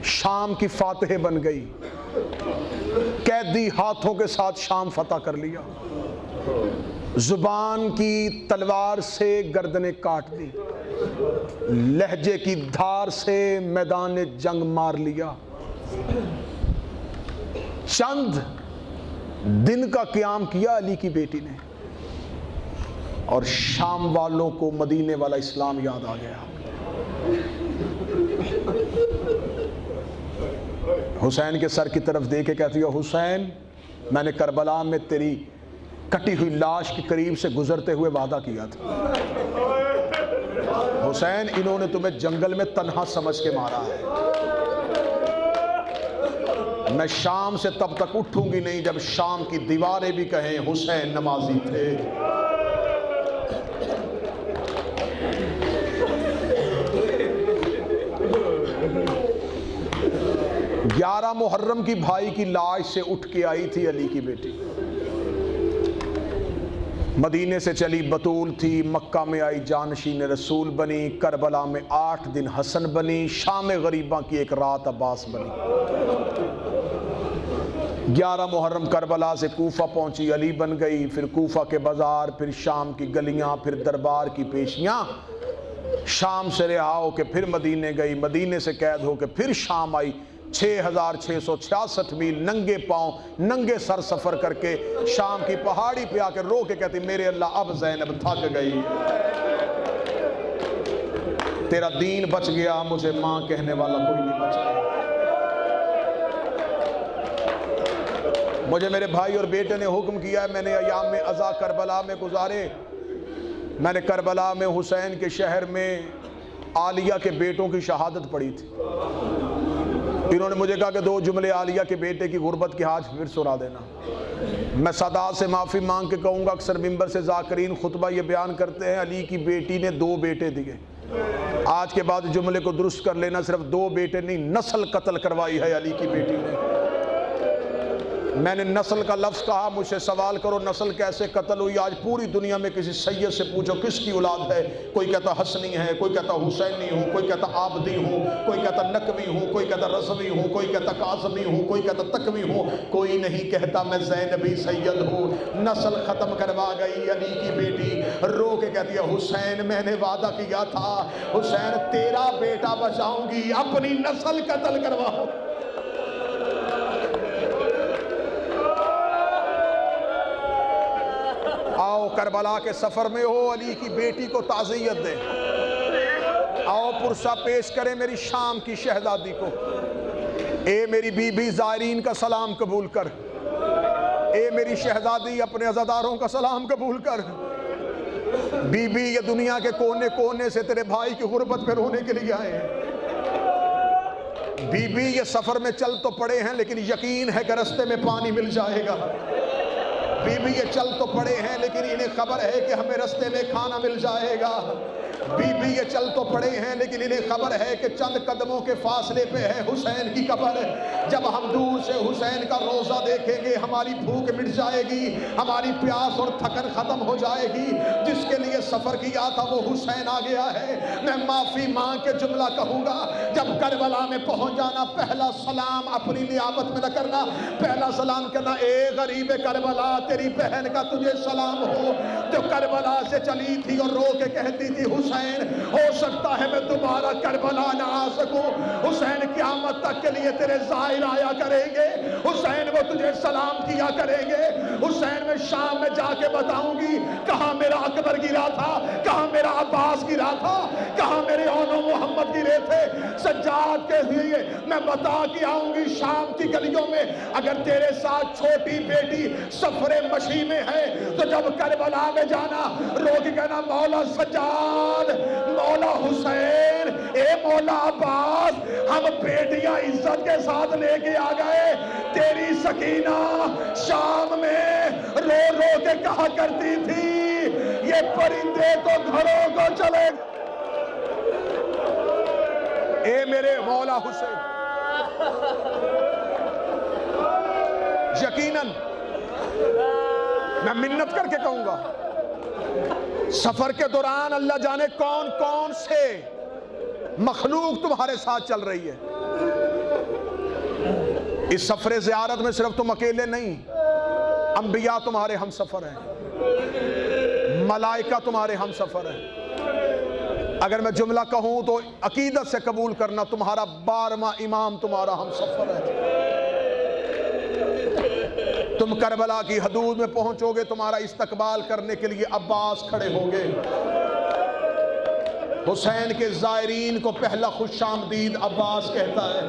शाम की फातह बन गई, कैदी हाथों के साथ शाम फतह कर लिया, जुबान की तलवार से गर्दनें काट दी, लहजे की धार से मैदान जंग मार लिया। चंद दिन का क़याम किया अली की बेटी ने, और शाम वालों को मदीने वाला इस्लाम याद आ गया। हुसैन के सर की तरफ देख के कहती है, हुसैन, मैंने करबला में तेरी कटी हुई लाश के करीब से गुजरते हुए वादा किया था। हुसैन, इन्होंने तुम्हें जंगल में तन्हा समझ के मारा है। मैं शाम से तब तक उठूंगी नहीं जब शाम की दीवारें भी कहें हुसैन नमाजी थे। 11 मुहर्रम की भाई की लाश से उठ के आई थी अली की बेटी। मदीने से चली बतूल थी, मक्का में आई जानशीन रसूल बनी, करबला में 8 दिन हसन बनी, शाम गरीबा की एक रात अब्बास बनी। 11 मुहर्रम करबला से कूफा पहुंची, अली बन गई, फिर कूफा के बाजार, फिर शाम की गलियां, फिर दरबार की पेशियां। शाम से रिहा होके फिर मदीने गई, मदीने से कैद होके फिर शाम आई। 6666 मील नंगे पांव नंगे सर सफर करके शाम की पहाड़ी पे आकर रो के कहती, मेरे अल्लाह अब ज़ैनब थक गई, तेरा दीन बच गया, मुझे मां कहने वाला कोई नहीं बचा। मुझे मेरे भाई और बेटे ने हुक्म किया है, मैंने अयाम में अज़ा करबला में गुजारे। मैंने करबला में हुसैन के शहर में आलिया के बेटों की शहादत पढ़ी थी। इन्होंने मुझे कहा कि 2 जुमले आलिया के बेटे की गुर्बत की आज फिर सुना देना। मैं सदा से माफ़ी मांग के कहूँगा, अक्सर मिंबर से ज़ाकिरीन खुतबा ये बयान करते हैं, अली की बेटी ने 2 बेटे दिए। आज के बाद जुमले को दुरुस्त कर लेना, सिर्फ 2 बेटे नहीं, नस्ल कत्ल करवाई है अली की बेटी ने। मैंने नस्ल का लफ्ज़ कहा, मुझसे सवाल करो नस्ल कैसे कत्ल हुई। आज पूरी दुनिया में किसी सैयद से पूछो किसकी औलाद है, कोई कहता हसनी है, कोई कहता हुसैनी हूँ, कोई कहता आबदी हूँ, कोई कहता नकवी हूँ, कोई कहता रसवी हूँ, कोई कहता काज़मी हूँ, कोई कहता तकवी हूँ, कोई नहीं कहता मैं ज़ैनबी सैयद हूँ। नस्ल ख़त्म करवा गई अली की बेटी, रो के कहती है, हुसैन मैंने वादा किया था, हुसैन तेरा बेटा बचाऊंगी, अपनी नस्ल कत्ल करवाओ। आओ करबला के सफर में हो, अली की बेटी को ताज़ियत दे। आओ पुरसा पेश करें मेरी शाम की शहजादी को। ए मेरी बीबी ज़ायरीन का सलाम कबूल कर, ए मेरी शहजादी अपने अज़ादारों का सलाम कबूल कर। बीबी ये दुनिया के कोने कोने से तेरे भाई की गुर्बत पे रोने के लिए आए हैं। बीबी ये सफर में चल तो पड़े हैं लेकिन यकीन है कि रास्ते में पानी मिल जाएगा। बीबी ये चल तो पड़े हैं लेकिन इन्हें खबर है कि हमें रास्ते में खाना मिल जाएगा। बीबी ये चल तो पड़े हैं लेकिन इन्हें खबर है कि चंद कदमों के फासले पे है हुसैन की कब्र। जब हम दूर से हुसैन का रोज़ा देखेंगे हमारी भूख मिट जाएगी, हमारी प्यास और थकन खत्म हो जाएगी। जिसके लिए सफ़र किया था वो हुसैन आ गया है। मैं माफ़ी मांग के जुमला कहूँगा, जब करबला में पहुँच जाना, पहला सलाम अपनी नियामत में न करना, पहला सलाम करना, ए गरीब करबला तेरी बहन का तुझे सलाम हो, जो करबला से चली थी और रो के कहती थी हुसैन हो सकता है मैं दोबारा करबला ना आ सकूं। हुसैन क़यामत तक के लिए तेरे ज़ाहिर आया करेंगे, हुसैन वो तुझे सलाम किया करेंगे। हुसैन मैं शाम में जाके बताऊंगी कहाँ मेरा अकबर गिरा था, कहाँ मेरा अब्बास गिरा था, कहाँ मेरे औनो मोहम्मद गिरे थे। सज्जाद के लिए मैं बता के आऊंगी शाम की गलियों में। अगर तेरे साथ छोटी बेटी सफरे मशी में है तो जब करबला में जाना रो के कहना, मौला सज्जाद, मौला हुसैन, ए मौला अब्बास, हम बेटियां इज्जत के साथ लेके आ गए। तेरी सकीना शाम में रो रो के कहा करती थी, ये परिंदे तो घरों को चले। ए मेरे मौला हुसैन, यकीनन मैं मिन्नत करके कहूंगा, सफर के दौरान अल्लाह जाने कौन कौन से मखलूक तुम्हारे साथ चल रही है। इस सफरे ज़ियारत में सिर्फ तुम अकेले नहीं, अंबिया तुम्हारे हम सफर हैं, मलाइका तुम्हारे हम सफर हैं। अगर मैं जुमला कहूं तो अकीदत से कबूल करना, तुम्हारा 12वां इमाम तुम्हारा हम सफर है। तुम करबला की हदूद में पहुंचोगे, तुम्हारा इस्तकबाल करने के लिए अब्बास खड़े होंगे। हुसैन के ज़ायरीन को पहला खुशामदीद अब्बास कहता है।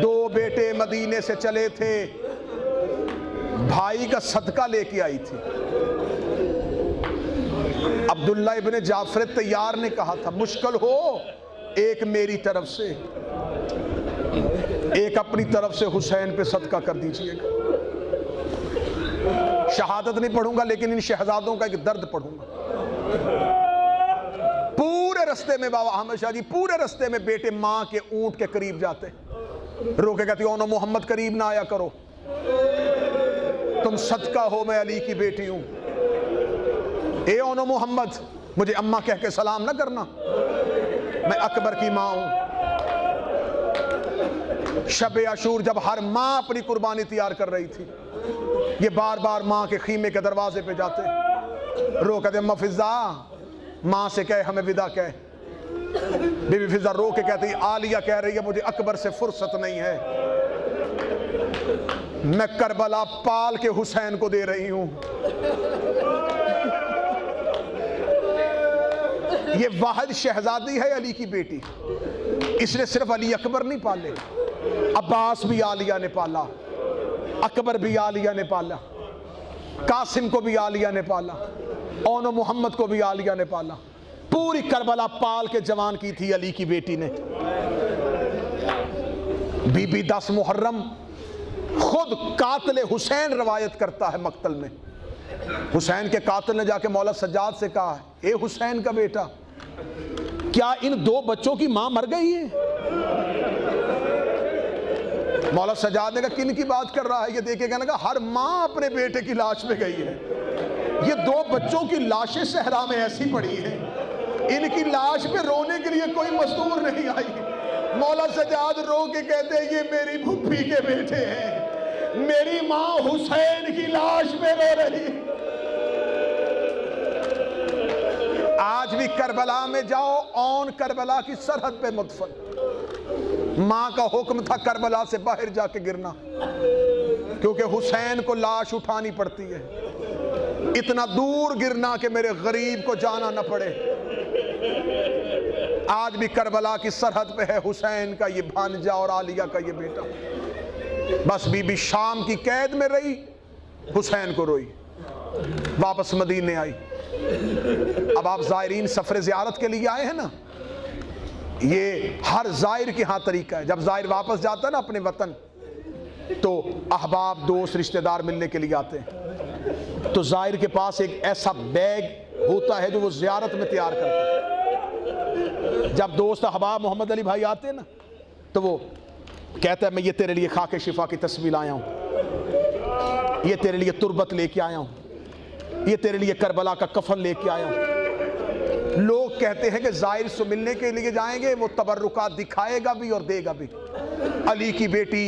2 बेटे मदीने से चले थे, भाई का सदका लेके आई थी। अब्दुल्ला इब्ने जाफर तैयार ने कहा था, मुश्किल हो एक मेरी तरफ से, एक अपनी तरफ से हुसैन पे सदका कर दीजिएगा। शहादत नहीं पढ़ूंगा, लेकिन इन शहजादों का एक दर्द पढ़ूंगा। पूरे रास्ते में बाबा अहमद शाह जी, पूरे रास्ते में बेटे माँ के ऊंट के करीब जाते, रोके कहती ओनो मोहम्मद करीब ना आया करो, तुम सदका हो, मैं अली की बेटी हूं। ए ओनो मोहम्मद, मुझे अम्मा कह के सलाम ना करना, मैं अकबर की माँ हूं। शब आशूर जब हर माँ अपनी कुर्बानी तैयार कर रही थी, ये बार बार माँ के खीमे के दरवाजे पे जाते, रो कहते अम्मा फिजा, माँ से कहे हमें विदा कह। बीबी फिजा रो के कहती आलिया कह रही है मुझे अकबर से फुर्सत नहीं है, मैं करबला पाल के हुसैन को दे रही हूं। ये वाहिद शहजादी है अली की बेटी, इसने सिर्फ अली अकबर नहीं पाले, अब्बास भी आलिया ने पाला, अकबर भी आलिया ने पाला, कासिम को भी आलिया ने पाला, ओनो मोहम्मद को भी आलिया ने पाला। पूरी करबला पाल के जवान की थी अली की बेटी ने। बीबी 10 मुहर्रम खुद कातिल हुसैन रवायत करता है मक्तल में। हुसैन के कातिल ने जाके मौला सज्जाद से कहा, ए हुसैन का बेटा, क्या इन 2 बच्चों की मां मर गई है? मौला सज्जाद ने कहा किन की बात कर रहा है? ये देखे कहने का हर मां अपने बेटे की लाश में गई है, ये 2 बच्चों की लाशें सहरा में ऐसी पड़ी हैं, इनकी लाश पे रोने के लिए कोई मजदूर नहीं आई। मौला सज्जाद रो के कहते हैं ये मेरी भुप्पी के बेटे हैं, मेरी मां हुसैन की लाश पे रो रही। आज भी करबला में जाओ, औन करबला की सरहद पे मुदफन, मां का हुक्म था करबला से बाहर जाके गिरना, क्योंकि हुसैन को लाश उठानी पड़ती है, इतना दूर गिरना कि मेरे गरीब को जाना न पड़े। आज भी करबला की सरहद पे है हुसैन का ये भांजा और आलिया का ये बेटा। बस बीबी शाम की कैद में रही, हुसैन को रोई, वापस मदीने आई। अब आप ज़ायरीन सफर ज़ियारत के लिए आए हैं ना, ये हर ज़ायर के यहाँ तरीका है। जब ज़ायर वापस जाता है ना अपने वतन, तो अहबाब दोस्त रिश्तेदार मिलने के लिए आते हैं, तो ज़ायर के पास एक ऐसा बैग होता है जो वो ज़ियारत में तैयार करता है। जब दोस्त अहबाब मोहम्मद अली भाई आते हैं ना, तो वो कहता है मैं ये तेरे लिए खाके शिफा की तस्वीर आया हूँ, ये तेरे लिए तुरबत लेके आया हूँ, ये तेरे लिए करबला का कफन लेके आया हूँ। लोग कहते हैं कि ज़ाहिर से मिलने के लिए जाएंगे, वो तबर्रुकात दिखाएगा भी और देगा भी। अली की बेटी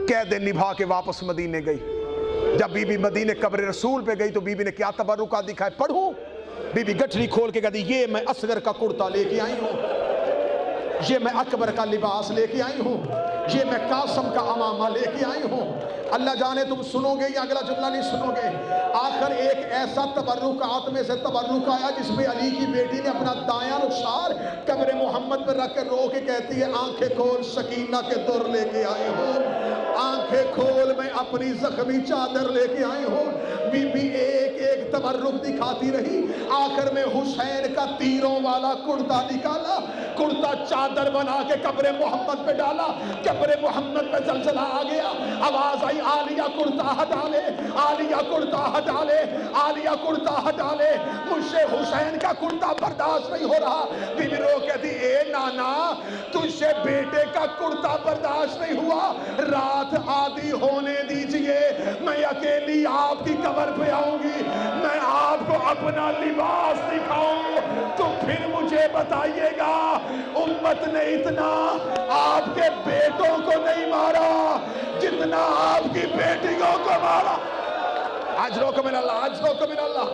कैद निभा के वापस मदीने गई। जब बीबी मदीने कब्र रसूल पे गई तो बीबी ने क्या तबर्रुकात दिखाए पढ़ूं? बीबी गठरी खोल के कहती ये मैं असगर का कुर्ता लेके आई हूँ, ये मैं अकबर का लिबास लेके आई हूँ, ये मैं कासम का अमामा लेके आई हूँ। अल्लाह जाने तुम सुनोगे या अगला जुमला नहीं सुनोगे। आखिर एक ऐसा तबर्रुकात में से तबर्रुक आया जिसमें अली की बेटी ने अपना दायां रुखसार कब्र मोहम्मद पर रख कर रो के कहती है आंखें खोल सकीना के दुर लेके आई हूँ, आंखें खोल मैं अपनी जख्मी चादर लेके आई हूँ। बीबी एक एक तबर्रुक दिखाती रही, आखिर में हुसैन का तीरों वाला कुर्ता निकाला, कुर्ता चादर बना के कब्र मोहम्मद पे डाला, कब्र मोहम्मद पे जलजला आ गया। आवाज आई आलिया कुर्ता हटा ले, आलिया कुर्ता हटा ले, आलिया कुर्ता हटा ले, मुझसे हुसैन का कुर्ता बर्दाश्त नहीं हो रहा। बीबी रो कहती ए नाना तुझसे बेटे का कुर्ता बर्दाश्त नहीं हुआ, रात आधी होने दीजिए, मैं अकेली आपकी कब्र पे आऊंगी, मैं आपको अपना लिबास दिखाऊं तो फिर मुझे बताइएगा। उम्मत ने इतना आपके बेटों को नहीं मारा जितना आपकी बेटियों को मारा। आज रोक मिन अल्लाह, आज रोक मिन अल्लाह।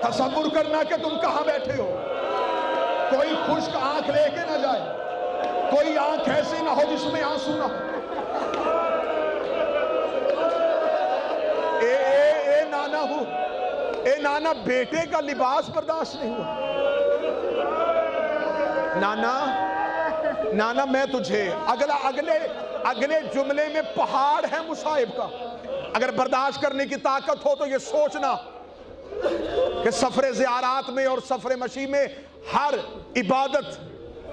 तसव्वुर करना कि तुम कहां बैठे हो। कोई खुश्क आंख लेके ना जाए, कोई आंख ऐसी ना हो जिसमें आंसू ना हो। ए नाना हो, ए नाना, बेटे का लिबास बर्दाश्त नहीं हुआ। नाना नाना, मैं तुझे अगले जुमले में पहाड़ है मुसाइब का। अगर बर्दाश्त करने की ताकत हो तो ये सोचना कि सफरे ज़ियारात में और सफरे मशी में हर इबादत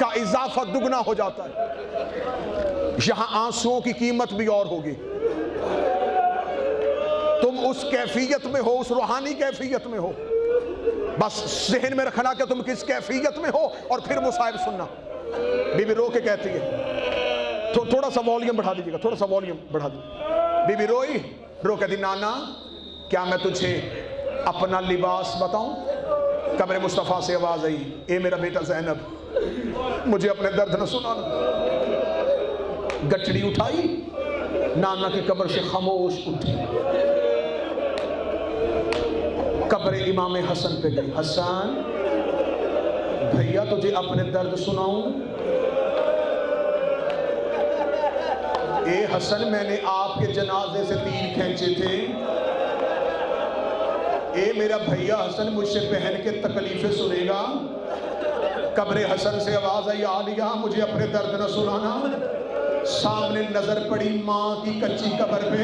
का इजाफा दुगना हो जाता है। यहां आंसुओं की कीमत भी और होगी। तुम उस कैफियत में हो, उस रूहानी कैफियत में हो। बस ज़हन में रखना कि तुम किस कैफियत में हो और फिर मुसाइब सुनना। बीबी रो के कहती है, तो थोड़ा सा वॉल्यूम बढ़ा दीजिएगा, थोड़ा सा वॉल्यूम बढ़ा दीजिए। बीबी रोई, रो कहती, नाना क्या मैं तुझे अपना लिबास बताऊं। कब्र मुस्तफ़ा से आवाज आई, ए मेरा बेटा ज़ैनब, मुझे अपने दर्द न सुनाना। गठड़ी उठाई, नाना की कब्र से खामोश उठी, कब्र इमाम हसन पे गई। हसन भैया तुझे अपने दर्द सुनाऊं। ए हसन, मैंने आपके जनाजे से तीर खींचे थे। ए मेरा भैया हसन, मुझसे बहन के तकलीफें सुनेगा। कब्र हसन से आवाज आई, आलिया मुझे अपने दर्द न सुनाना। सामने नजर पड़ी माँ की कच्ची कब्र पे,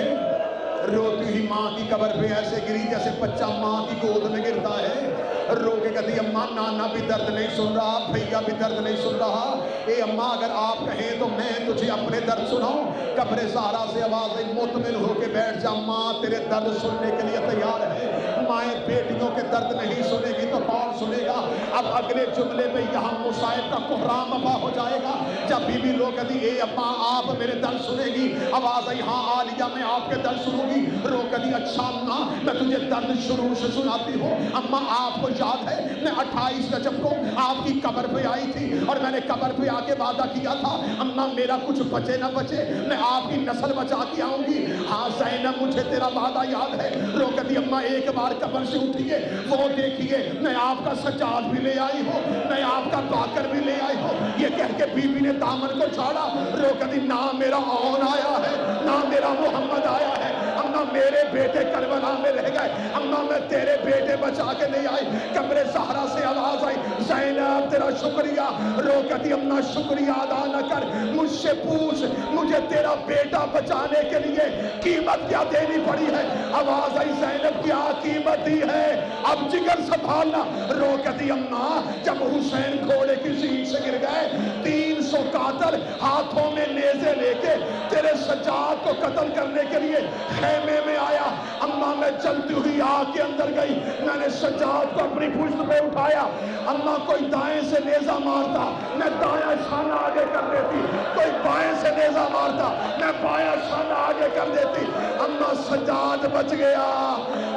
रोती हुई माँ की कब्र पे ऐसे गिरी जैसे बच्चा माँ की गोद में गिरता है। रो के कहती, अम्मा नाना भी दर्द नहीं सुन रहा, भैया भी दर्द नहीं सुन रहा। ए अम्मा, अगर आप कहें तो मैं तुझे अपने दर्द सुनाऊं। कब्र ज़हरा से आवाज आई, मुतमिन होके बैठ जा, माँ तेरे दर्द सुनने के लिए तैयार है। माएँ बेटियों के दर्द नहीं सुनेगी तो कौन सुनेगा। अब अगले जुमले में यहाँ मुसाइब का कोहराम अबा हो जाएगा। जब बीबी रो कहती, ए अम्मा आप मेरे दर्द सुनेगी। आवाज आई, हाँ आलिया मैं आपके दर्द सुनूंगी। रो कहती, अच्छा अम्मा मैं तुझे दर्द शुरू से सुनाती हूँ। अम्मा आपको याद है मैं 28 रजब को आपकी कब्र पे आई थी और मैंने कब्र पे आके वादा किया था, अम्मा मेरा कुछ बचे ना बचे मैं आपकी नस्ल बचा के आऊंगी। हाँ ज़ैनब मुझे तेरा वादा याद है। रो कहती, अम्मा एक बार कब्र से उठिए, वो देखिए मैं आपका सज्जाद भी ले आई हो, मैं आपका बाकर भी ले आई हो। ये कह के बीबी ने दामन को छाड़ा। रो कहती, ना मेरा औन आया है ना मेरा मोहम्मद आया है। अम्मा मेरे बेटे करबला में रह गए, अम्मा मैं तेरे बेटे बचा के नहीं आई। कब्र ज़हरा से आवाज आई, ज़ैनब तेरा शुक्रिया। रो कहती, अम्मा शुक्रिया अदा न कर, मुझसे पूछ मुझे तेरा बेटा बचाने के लिए कीमत क्या देनी पड़ी है। आवाज आई, ज़ैनब क्या कीमत दी है, अब जिगर संभालना। रो कहती, अम्मा जब हुसैन घोड़े की सीट से गिर गए, 300 कातिल हाथों में नेज़े लेके तेरे सज्जाद को कत्ल करने के लिए खेमे में आया। अम्मा मैं जलती हुई आग के अंदर गई, मैंने सज्जाद को अपनी पुश्त पे उठाया। अम्मा कोई दाएं से नेज़ा मारता मैं दायां शाना आगे कर देती, कोई बाएं से नेज़ा मारता मैं बायां शाना आगे कर देती। अम्मा सज्जाद बच गया,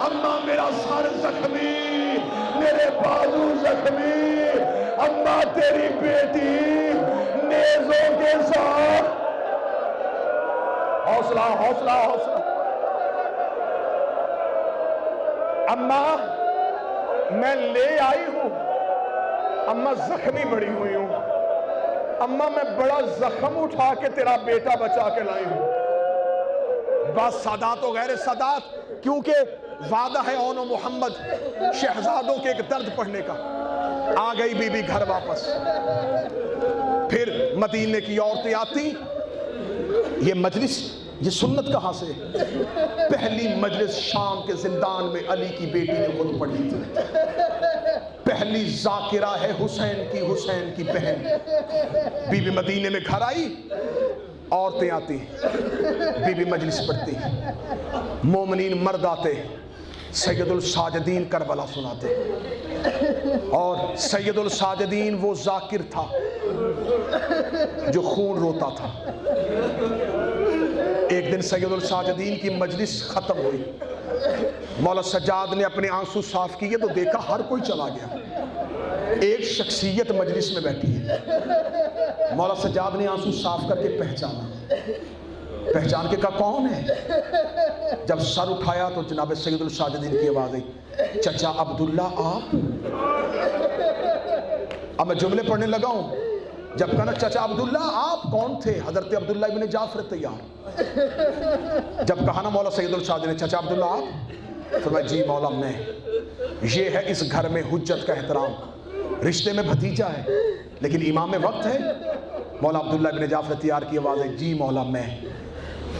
अम्मा मेरा सर जख्मी, मेरे बाजू जख्मी। अम्मा तेरी बेटी नेज़ों के साथ। हौसला हौसला हौसला। अम्मा मैं ले आई हूं, अम्मा जख्मी बड़ी हुई हूं, अम्मा मैं बड़ा जख्म उठा के तेरा बेटा बचा के लाई हूं। बस सादात हो गैर सादात, क्योंकि वादा है ओनो मोहम्मद शहजादों के एक दर्द पढ़ने का। आ गई बीबी घर वापस। फिर मदीने की औरतें आती, ये मजलिस ये सुन्नत कहाँ से? पहली मजलिस शाम के जिंदान में अली की बेटी ने खुद पढ़ी थी। पहली जाकिरा है हुसैन की बहन। बीबी मदीने में घर आई, औरतें आती, बीबी मजलिस पढ़ती, मोमिनीन मर्द आते, सैयदुल साजिदीन करबला सुनाते। और सैयदुल साजिदीन वो जाकिर था जो खून रोता था। एक दिन सैयदुल साजिदीन की मजलिस खत्म हुई, मौला सज्जाद ने अपने आंसू साफ किए तो देखा हर कोई चला गया, एक शख्सियत मजलिस में बैठी है। मौला सज्जाद ने आंसू साफ करके पहचाना, पहचान के कहा कौन है। जब सर उठाया तो जनाब सैयदुल साजिदीन की आवाज आई, चचा अब्दुल्ला आप। अब मैं जुमले पढ़ने लगा हूं। जब कहा ना चचा अब्दुल्ला आप कौन थे, हजरत अब्दुल्ला इब्न जाफर तैयार। जब कहा ना मौला सैयदुल साजिदीन ने चचा अब्दुल्ला आप, तो मैं जी मौला मैं, ये है इस घर में हुज्जत का एहतराम, रिश्ते में भतीजा है लेकिन इमाम में वक्त है। मौला अब्दुल्ला इब्न जाफर तैयार की आवाज़ है, जी मौला मैं।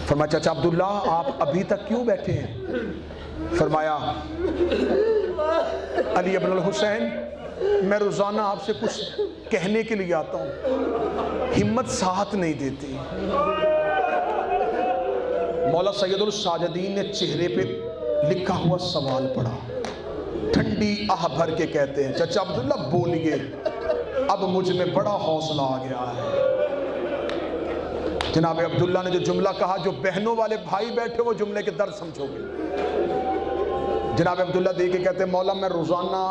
फरमाया चाचा अब्दुल्ला आप अभी तक क्यों बैठे हैं। फरमाया अली इब्न हुसैन मैं रोज़ाना आपसे कुछ कहने के लिए आता हूँ, हिम्मत साथ नहीं देती। मौला सैयदुल साजिदीन ने चेहरे पे लिखा हुआ सवाल पढ़ा, ठंडी आह भर के कहते हैं चाचा अब्दुल्ला बोलिए, अब मुझ में बड़ा हौसला आ गया है। जनाब अब्दुल्ला ने जो जुमला कहा, जो बहनों वाले भाई बैठे वो जुमले के दर्द समझोगे। जनाब अब्दुल्ला दे के कहते हैं मौला मैं रोज़ाना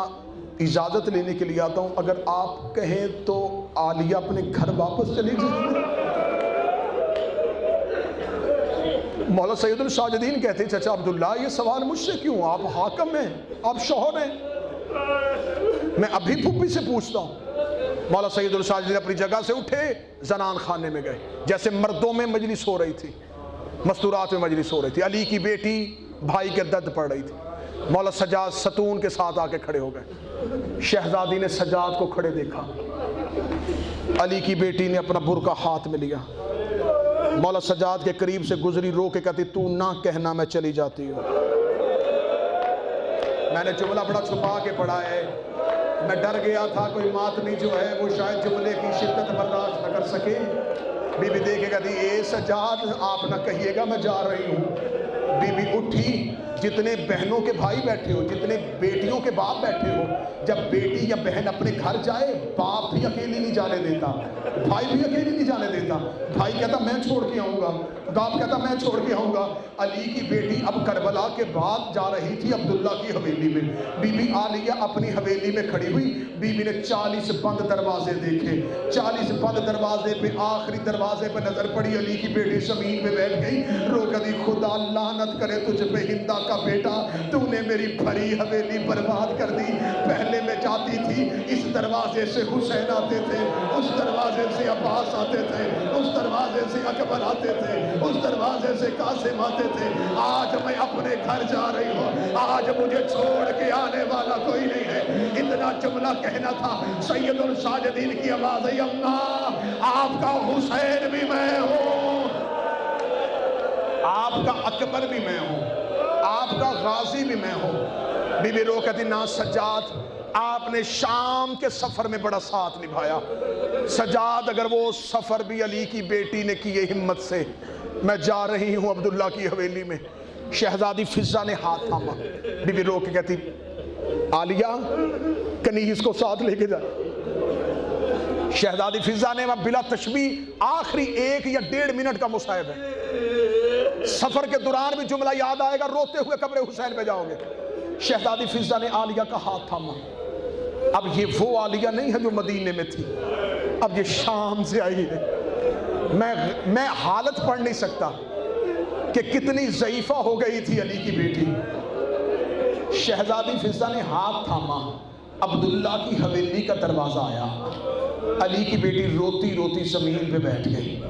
इजाज़त लेने के लिए आता हूँ, अगर आप कहें तो आलिया अपने घर वापस चली जाए। मौला सैयदुल साजिदीन कहते हैं चाचा अब्दुल्ला ये सवाल मुझसे क्यों, आप हाकम हैं, आप शौहर हैं, मैं अभी फूफी से पूछता हूँ। मौला सैयदुल साजिदीन अपनी जगह से उठे, जनान खाने में गए, जैसे मर्दों में मजलिस हो रही थी, मस्तूरात में मजलिस हो रही थी। अली की बेटी भाई के दर्द पड़ रही थी। मौला सज्जाद सतून के साथ आके खड़े हो गए। शहजादी ने सज्जाद को खड़े देखा, अली की बेटी ने अपना बुर्का हाथ में लिया, मौला सज्जाद के करीब से गुजरी, रो के कहती तू ना कहना मैं चली जाती हूँ। मैंने जुमला बड़ा छुपा के पढ़ा है, मैं डर गया था कोई मातमी जो है वो शायद जुमले की शिद्दत बर्दाश्त न कर सके। बीबी देखे कहती ए सज्जाद आप ना कहिएगा मैं जा रही हूँ। बीबी उठी, जितने बहनों के भाई बैठे हो, जितने बेटियों के बाप बैठे हो, जब बेटी या बहन अपने घर जाए बाप भी अकेली नहीं जाने देता, भाई भी अकेली नहीं जाने देता। भाई कहता मैं छोड़ के आऊँगा, बाप कहता मैं छोड़ के आऊँगा। अली की बेटी अब करबला के बाद जा रही थी अब्दुल्ला की हवेली में। बीबी आलिया अपनी हवेली में खड़ी हुई, बीबी ने 40 बंद दरवाजे देखे, 40 बंद दरवाजे पे आखिरी दरवाजे पे नजर पड़ी, अली की बेटी जमीन पे बैठ गई, रो कदी खुदा लानत करे तुझ पे हिंदा का बेटा, तूने मेरी भरी हवेली बर्बाद कर दी। पहले मैं जाती थी इस दरवाजे से हुसैन आते थे, उस दरवाजे से अब्बास आते थे, उस दरवाजे से अकबर आते थे, उस दरवाजे से कासिम आते थे। आज मैं अपने घर जा रही हूँ, आज मुझे छोड़ के आने वाला कोई नहीं है। इतना जुमला कहना था, सैयदुल साजिदीन की आवाज आई, अम्मा आपका हुसैन भी मैं हूँ, आपका अकबर भी मैं हूँ, आपका गाजी भी मैं हूँ। बीबी रो कहती ना सज्जाद आपने शाम के सफर में बड़ा साथ निभाया। सज्जाद अगर वो सफर भी अली की बेटी ने किए हिम्मत से, मैं जा रही हूँ अब्दुल्ला की हवेली में। शहजादी फिजा ने हाथ थामा, बीबी रो के कहती आलिया कनीज को साथ लेके जा। शहजादी फिजा ने बिला तशबीह आखिरी 1 या 1.5 मिनट का मुसाहिब है, सफर के दौरान भी जुमला याद आएगा, रोते हुए कब्र हुसैन पे जाओगे। शहजादी फिजा ने आलिया का हाथ थामा। अब ये वो आलिया नहीं है जो मदीने में थी, अब ये शाम से आई है। मैं हालत पढ़ नहीं सकता कि कितनी ज़ईफ़ा हो गई थी अली की बेटी। शहजादी फिजा ने हाथ थामा, अब्दुल्ला की हवेली का दरवाज़ा आया, अली की बेटी रोती रोती ज़मीन पे बैठ गई।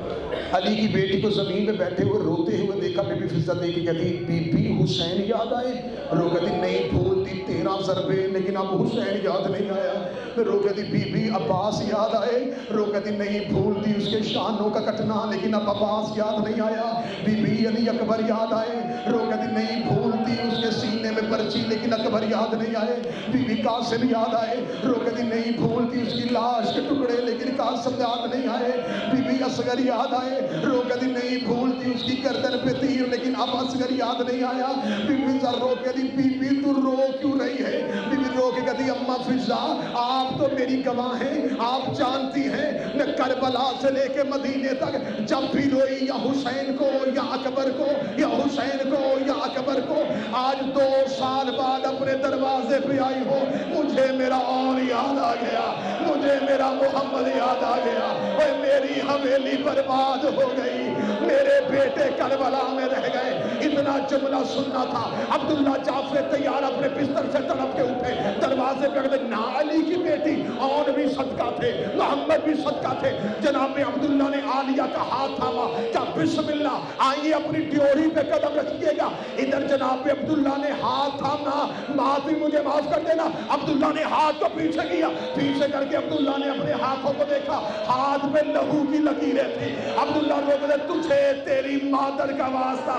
अली की बेटी को ज़मीन पे बैठे हुए रोते हुए देखा, बीबी फिजा देखी कहती बीबी हुसैन याद आए। रो कहती नहीं भूलती 13 ज़रबे, लेकिन अब हुसैन याद नहीं आया। रो कहती बीबी अब्बास याद आए। रो कहती नहीं भूलती उसके शानों का कटना, लेकिन अब अब्बास याद नहीं आया। बीबी अली अकबर याद आए। रो कहती नहीं भूलती उसके सीने में पर्ची, लेकिन अकबर याद नहीं आए। बीबी कासिम याद आए। रो कहती नहीं भूलती उसकी लाश के टुकड़े, लेकिन कासिम याद नहीं आए। बीबी असगर याद आए। रो कहती नहीं भूलती उसकी गर्दन पे तीर, लेकिन अब असगर याद नहीं आया। बीबी रो कहती बीबी तू रो क्यों रही है। बीबी रो के कहती अम्मा फिजा आप तो मेरी गवाह हैं, आप जानती हैं मैं करबला से लेके मदीने तक जब भी रोई या हुसैन को या अकबर को या हुसैन को या अकबर को, आज 2 साल बाद अपने दरवाजे पे आई हो, मुझे मेरा और याद आ गया, मुझे मेरा मोहम्मद याद आ गया। ओए मेरी हवेली बर्बाद हो गई, मेरे बेटे करबला में रह गए। इतना जुमला सुनना था। अब्दुल्ला जाफर तैयार अपने बिस्तर से तड़प के उठे, दरवाजे पे गए। ना अली की बेटी और भी सदका थे, मोहम्मद भी सदका थे। जनाब अब्दुल्ला ने आलिया का हाथ थामा, क्या बिस्मिल्लाह, आइए अपनी ड्योरी पे कदम रखिएगा। इधर जनाब अब्दुल्ला ने हाथ थामा, माफी मुझे माफ कर देना। अब्दुल्ला ने हाथ को पीछे किया, पीछे करके अब्दुल्ला ने अपने हाथों को देखा, हाथ में लहू की लकीरें थी। अब्दुल्ला रो बोले, तुझे तेरी मादर का वास्ता,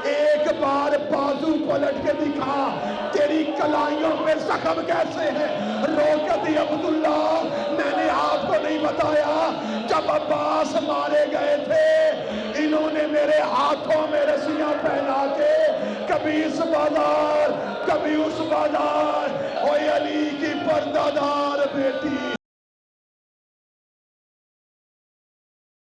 एक बार बाजू पलट के दिखा, तेरी कलाइयों पे जख्म कैसे है। रोकती अब्दुल्ला, मैंने आपको नहीं बताया, जब अब्बास मारे गए थे इन्होंने मेरे हाथों में रस्सियां पहना के कभी इस बाजार कभी उस बाजार, ओए अली की पर्दादार